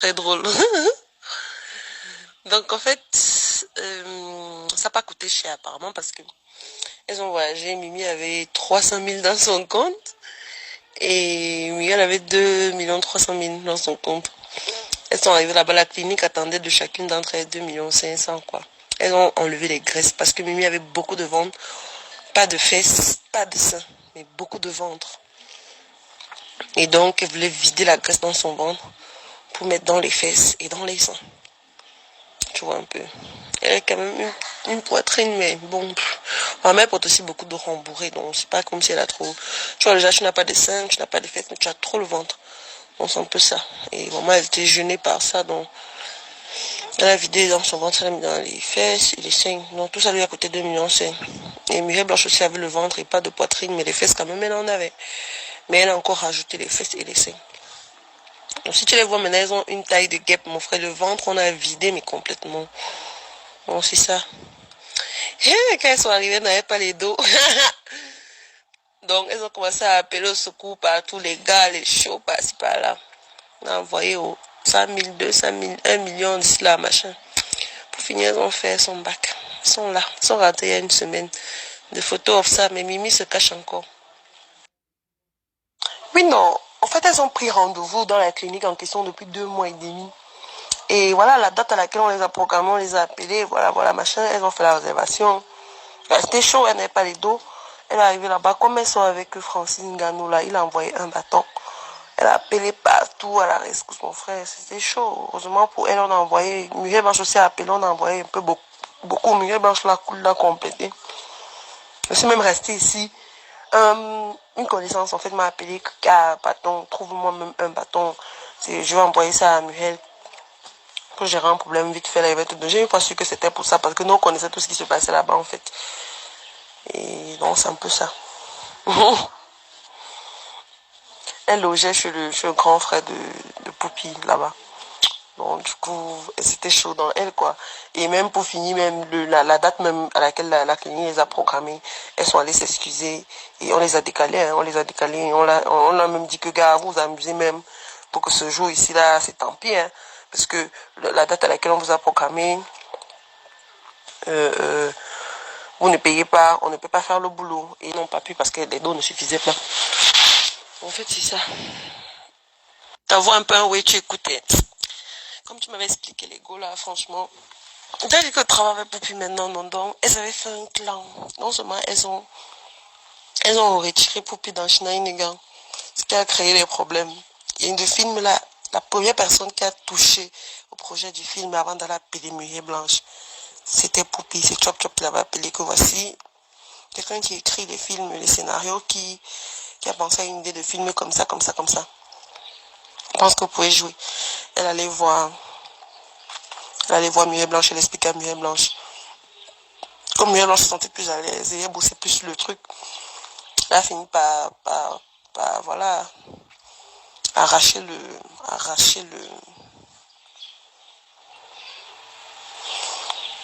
Très drôle. Donc en fait, ça n'a pas coûté cher apparemment parce que elles ont voyagé. Mimi avait 300 000 dans son compte et Miguel avait 2 300 000 dans son compte. Elles sont arrivées là-bas, la clinique attendait de chacune d'entre elles 2 500 000 quoi. Elles ont enlevé les graisses parce que Mimi avait beaucoup de ventre, pas de fesses, pas de seins, mais beaucoup de ventre. Et donc, elle voulait vider la graisse dans son ventre pour mettre dans les fesses et dans les seins. Tu vois un peu. Elle a quand même une poitrine, mais bon. Ma mère porte aussi beaucoup de rembourrés, donc c'est pas comme si elle a trop. Tu vois, déjà, tu n'as pas de seins, tu n'as pas de fesses, mais tu as trop le ventre. Donc c'est un peu ça. Et maman, elle était gênée par ça, donc elle a vidé dans son ventre, elle a mis dans les fesses et les seins. Donc tout ça lui a coûté 2 500 000. Et Mireille Blanche aussi avait le ventre et pas de poitrine, mais les fesses quand même, elle en avait. Mais elle a encore rajouté les fesses et les seins. Donc si tu les vois maintenant, elles ont une taille de guêpe, mon frère. Le ventre, on a vidé, mais complètement. Bon, c'est ça. Et quand elles sont arrivées, elles n'avaient pas les dos. Donc, elles ont commencé à appeler au secours partout, les gars, les chauds, par-ci, par-là. On a envoyé au 100 000, 200 000, 1 million d'ici là, machin. Pour finir, elles ont fait son bac. Elles sont là. Elles sont rentrées il y a une semaine. Des photos of ça, mais Mimi se cache encore. Oui, non. En fait, elles ont pris rendez-vous dans la clinique en question depuis 2 mois et demi. Et voilà la date à laquelle on les a programmés, on les a appelés, voilà, voilà, machin. Elles ont fait la réservation. C'était chaud, elle n'avait pas les dos. Elle est arrivée là-bas, comme elles sont avec Francis Ngannou, là, il a envoyé un bâton. Elle a appelé partout à la rescousse, mon frère. C'était chaud. Heureusement pour elle, on a envoyé. Muriel Blanche aussi a appelé, on a envoyé un peu beaucoup. Muriel Blanche l'a complété. Je suis même restée ici. Une connaissance, en fait, m'a appelé, bâton, trouve-moi même un bâton. Je vais envoyer ça à Muriel pour gérer un problème vite fait. J'ai même pas su que c'était pour ça, parce que nous, on connaissait tout ce qui se passait là-bas, en fait. Et donc, c'est un peu ça. Elle logeait chez le grand frère de Poupie, là-bas. Donc, du coup, c'était chaud dans elle, quoi. Et même pour finir, même la date même à laquelle la clinique les a programmées, elles sont allées s'excuser. Et on les a décalées, hein, on les a décalées. On a même dit que, gars, vous vous amusez même pour que ce jour ici, là, c'est tant pis, hein. Parce que la date à laquelle on vous a programmé, euh, euh, vous ne payez pas, on ne peut pas faire le boulot. Et ils n'ont pas pu parce que les dos ne suffisaient pas. En fait, c'est ça. T'envoies un peu un oui, tu écoutes. Comme tu m'avais expliqué les go là, franchement. J'ai dit que je travaille depuis maintenant, non, donc, elles avaient fait un clan. Non seulement elles ont retiré Poupie dans Schneider, ce qui a créé des problèmes. Il y a une de film là, la première personne qui a touché au projet du film avant d'aller appeler Muriel Blanche, c'était Poupie. C'est Chop Chop qui l'avait appelé que voici quelqu'un qui écrit les films, les scénarios, qui a pensé à une idée de film comme ça, comme ça, comme ça. Je pense que vous pouvez jouer. Elle allait voir, elle allait voir Muriel Blanche, elle expliquait à Muriel Blanche. Comme Muriel Blanche se sentait plus à l'aise et elle bossait plus le truc, elle a fini par voilà, arracher le, arracher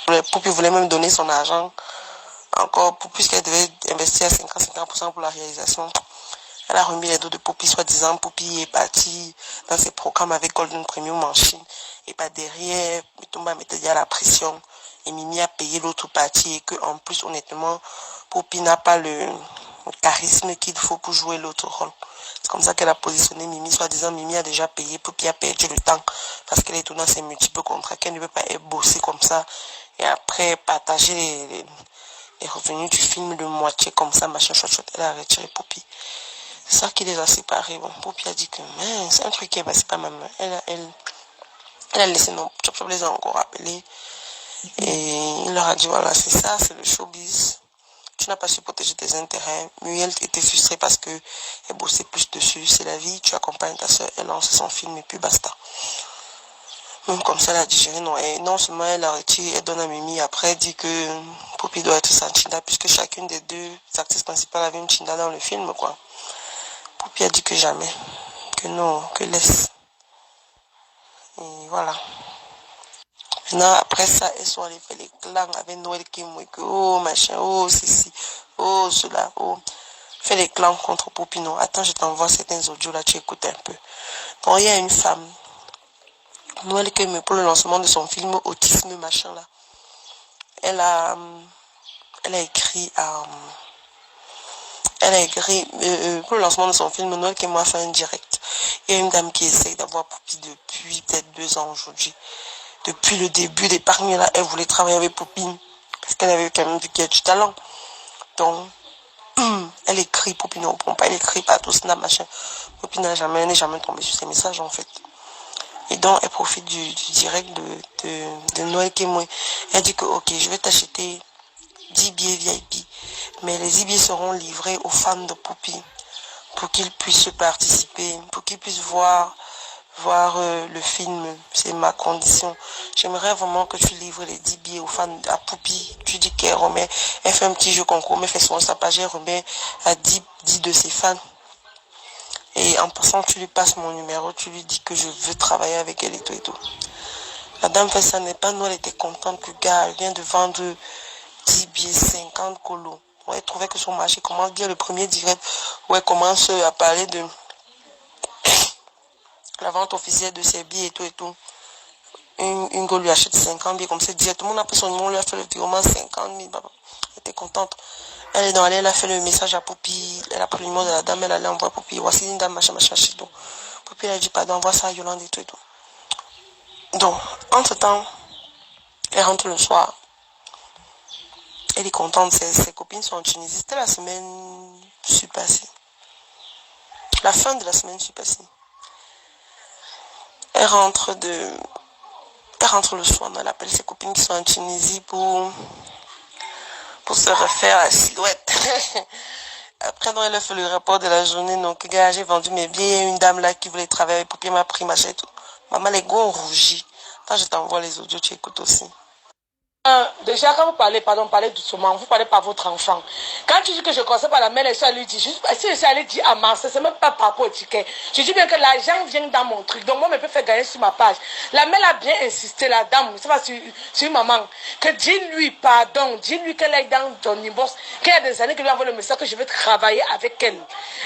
le Poupie voulait même donner son argent encore, puisqu'elle devait investir à 50% pour la réalisation. Elle a remis les dos de Poupie, soi-disant. Poupie est partie dans ses programmes avec Golden Premium en Chine. Et pas derrière, Mitumba mettait déjà la pression. Et Mimi a payé l'autre partie. Et que, en plus, honnêtement, Poupie n'a pas le charisme qu'il faut pour jouer l'autre rôle. C'est comme ça qu'elle a positionné Mimi, soi-disant. Mimi a déjà payé, Poupie a perdu le temps. Parce qu'elle est dans ses multiples contrats, qu'elle ne veut pas être bossée comme ça. Et après, partager les revenus du film de moitié comme ça, machin, chouette, chouette. Elle a retiré Poupie. C'est ça qui les a séparés. Bon, Poupie a dit que c'est un truc qui est passé par ma main. Elle a laissé non, Chop Chop les a encore appelés. Et il leur a dit voilà, c'est ça, c'est le showbiz. Tu n'as pas su protéger tes intérêts. Muriel était frustrée parce que elle bossait plus dessus. C'est la vie, tu accompagnes ta soeur, elle lance son film et puis basta. Même comme ça, elle a digéré, non. Et non seulement elle a retiré, elle donne à Mimi. Après, elle dit que Poupie doit être sa Chinda puisque chacune des deux actrices principales avait une Chinda dans le film, quoi. Poupie a dit que jamais, que non, que laisse. Et voilà. Maintenant, après ça, elles sont allées faire les clans avec Noël Kimwe, que oh machin, oh ceci, oh cela, oh. Fait les clans contre Poupie, non. Attends, je t'envoie certains audios là, tu écoutes un peu. Donc, il y a une femme Noël Keme, pour le lancement de son film Autisme, machin là. Elle a écrit pour le lancement de son film, Noël Keme a fait un direct. Il y a une dame qui essaye d'avoir Poupie depuis peut-être 2 ans aujourd'hui. Depuis le début d'épargne là, elle voulait travailler avec Poupie. Parce qu'elle avait quand même du talent. Donc, elle écrit, Poupie ne répond pas, elle écrit partout, snap, machin. Poupie n'est jamais tombée sur ses messages en fait. Et donc, elle profite du direct de Noël Keme. Elle dit que, ok, je vais t'acheter 10 billets VIP. Mais les 10 billets seront livrés aux fans de Poupie pour qu'ils puissent participer, pour qu'ils puissent voir le film. C'est ma condition. J'aimerais vraiment que tu livres les 10 billets aux fans à Poupie. Tu dis qu'elle remet, elle fait un petit jeu concours, mais fait souvent sa page, elle remet à 10 de ses fans. Et en passant, tu lui passes mon numéro, tu lui dis que je veux travailler avec elle et tout et tout. La dame fait ça, n'est pas nous, elle était contente que le gars vient de vendre 10 billets, 50 colos. Ouais, elle trouvait que son marché commence bien le premier direct où elle commence à parler de la vente officielle de ses billets et tout et tout. Une go lui achète 50 billets comme ça, direct. Tout le monde a pris son numéro, lui a fait le virement 50 000. Elle était contente. Elle est dans elle a fait le message à Poupie. Elle a pris le numéro de la dame, elle allait envoyer Poupie. Voici une dame, machin, machin, chez tout. Poupie, elle a dit, pardon, envoie ça à Yolande et tout et tout. Donc, entre-temps, elle rentre le soir. Elle est contente, ses copines sont en Tunisie. C'était la semaine passée. La fin de la semaine passée. Elle rentre le soir, elle appelle ses copines qui sont en Tunisie pour se refaire la silhouette. Après, donc, elle a fait le rapport de la journée. Donc, gars, j'ai vendu mes billets. Une dame là qui voulait travailler pour qu'elle m'a pris machin et tout. Maman, les gars ont rougi. Quand je t'envoie les audios, tu écoutes aussi. Déjà, quand vous parlez, parlez doucement, vous parlez pas votre enfant. Quand tu dis que je conseille pas la mère, elle lui dit, si je suis allée dire à Marseille, c'est même pas par rapport au ticket. Je dis bien que l'argent vient dans mon truc, donc moi, je peux faire gagner sur ma page. La mère a bien insisté, la dame, c'est pas sur maman, que dis-lui pardon, dis-lui qu'elle est dans ton inbox, qu'il y a des années qu'elle lui envoie le message que je veux travailler avec elle.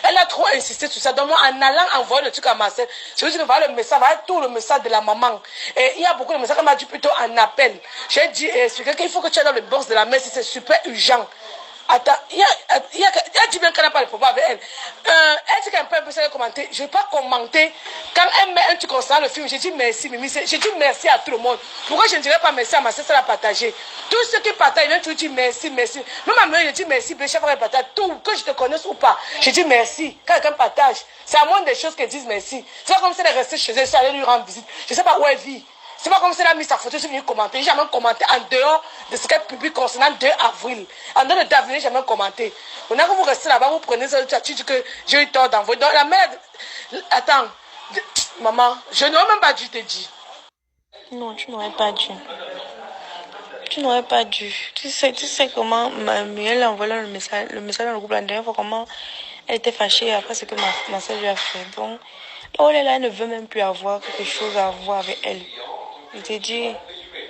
Elle a trop insisté sur ça. Donc moi, en allant envoyer le truc à Marseille, je veux dire, voilà le message, voilà tout le message de la maman. Et il y a beaucoup de messages qu'elle m'a dit plutôt en appel. J'ai dit, expliquer qu'il faut que tu ailles dans le box de la mère si c'est super urgent. Attends, il a dit bien qu'elle n'a pas de problème avec elle. Elle dit qu'elle peut un peu commenter. Je ne vais pas commenter. Quand elle met un truc concernant le film, j'ai dit merci, Mimi. J'ai dit merci à tout le monde. Pourquoi je ne dirais pas merci à ma soeur, elle a partagé. Tous ceux qui partagent, ils ont dit merci, merci. Même à moi, je dis merci, chef, elle partage tout, que je te connaisse ou pas. Je dis merci. Quand quelqu'un partage, c'est à moins des choses qu'elle disent merci. C'est pas comme si elle est restée chez elle, si elle allait lui rendre visite. Je ne sais pas où elle vit. C'est pas comme si elle a mis sa photo, je suis venue commenter. J'ai jamais commenté en dehors de ce qu'elle publie concernant 2 avril. En dehors de 2 avril, j'ai jamais commenté. Maintenant que vous restez là-bas, vous prenez ça, tu dis que j'ai eu tort d'envoyer. Donc la mère, attends, maman, je n'aurais même pas dû te dire. Non, tu n'aurais pas dû. Tu n'aurais pas dû. Tu sais comment Muriel a envoyé le message dans le groupe la dernière fois, comment elle était fâchée après ce que ma soeur lui a fait. Donc, là, elle ne veut même plus avoir quelque chose à voir avec elle. Je t'ai dit,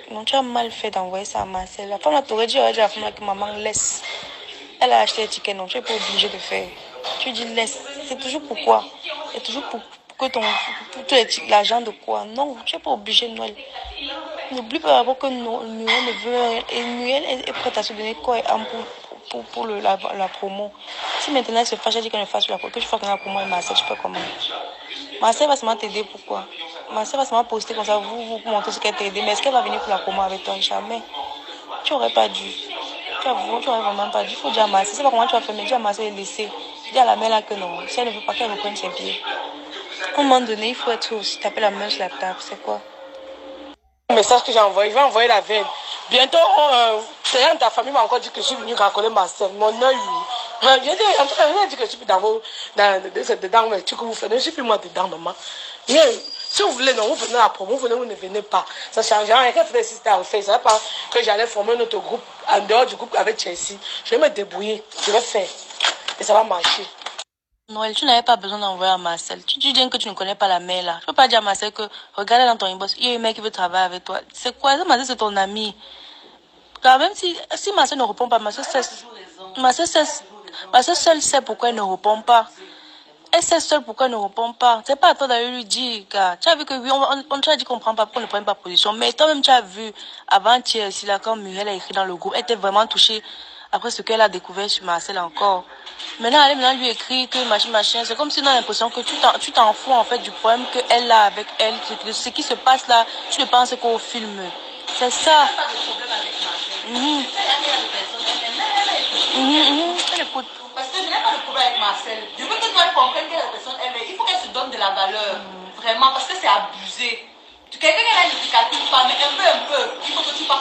non, tu as mal fait d'envoyer ça à Marcel. La femme t'aurait dit à la femme que maman laisse. Elle a acheté un ticket, non, tu n'es pas obligé de faire. Tu dis laisse. C'est toujours pourquoi. C'est toujours pour que l'argent de quoi. Non, tu n'es pas obligé, Noël. N'oublie pas d'abord que Noël ne veut. Et Noël est prête à se donner quoi pour la promo. Si maintenant elle se fâche, elle dit qu'elle ne fasse la promo, que tu fasses la promo et Marcel, tu peux comment. Marcel va seulement t'aider, pourquoi? Marcel va seulement poster comme ça, vous montrer ce qu'elle t'a aidé. Mais est-ce qu'elle va venir pour la promo avec toi? Jamais. Tu n'aurais pas dû. Tu n'aurais vraiment pas dû. Il faut dire à Marcel. C'est pas comment tu vas faire, mais dis à Marcel de laisser. Dis à la mère là que non. Si elle ne veut pas qu'elle reprenne ses billets. À un moment donné, il faut être aussi taper la main sur la table. C'est quoi? Le message que j'ai envoyé, je vais envoyer la veille. Bientôt, quelqu'un de ta famille m'a encore dit que je suis venu raconter Marcel. Mon œil. J'ai dit que je suis dedans les trucs que vous faites. Je suis plus moi dedans, maman. Mais, si vous voulez, non, vous venez à la promo, vous ne venez pas. Ça ne change rien. Quelqu'un faisait système en fait. Ça ne pas que j'allais former un autre groupe en dehors du groupe avec Chelsea. Je vais me débrouiller. Je vais faire. Et ça va marcher. Noël, tu n'avais pas besoin d'envoyer à Marcel. Tu dis que tu ne connais pas la mère là. Tu peux pas dire à Marcel que regarde dans ton inbox, il y a un mec qui veut travailler avec toi. C'est quoi? Marcel, c'est ton ami. Car même si Marcel ne répond pas, Marcel seul sait pourquoi elle ne répond pas. elle sait seule pourquoi elle ne répond pas. C'est pas à toi d'aller lui dire, gars. Tu as vu que oui, on t'a dit qu'on prend pas, qu'on ne prend pas position. Mais toi-même, tu as vu, avant-hier, ici, là, quand Muriel a écrit dans le groupe, elle était vraiment touchée après ce qu'elle a découvert sur Marcel encore. Maintenant, elle maintenant lui écrit que machin. C'est comme si on a l'impression que tu t'en fous, en fait, du problème qu'elle a avec elle. Ce qui se passe là, tu ne penses qu'au film. C'est ça. Elle écoute. Parce que je n'ai pas de problème avec Marcel. Je veux que toi tu comprennes que la personne, il faut qu'elle se donne de la valeur. Vraiment, parce que c'est abusé. Quelqu'un qui a ne te calcule pas, mais un peu. Il faut que tu passes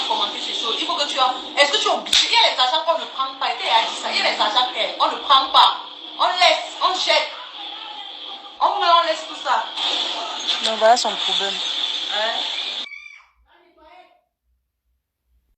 commenter ces choses. Il faut que tu as. Est-ce que tu es obligé? Il y a les agents qu'on ne prend pas. Et elle a dit ça. Il y a les agents qu'on ne prend pas. On laisse, on jette. On laisse tout ça. Donc voilà son problème.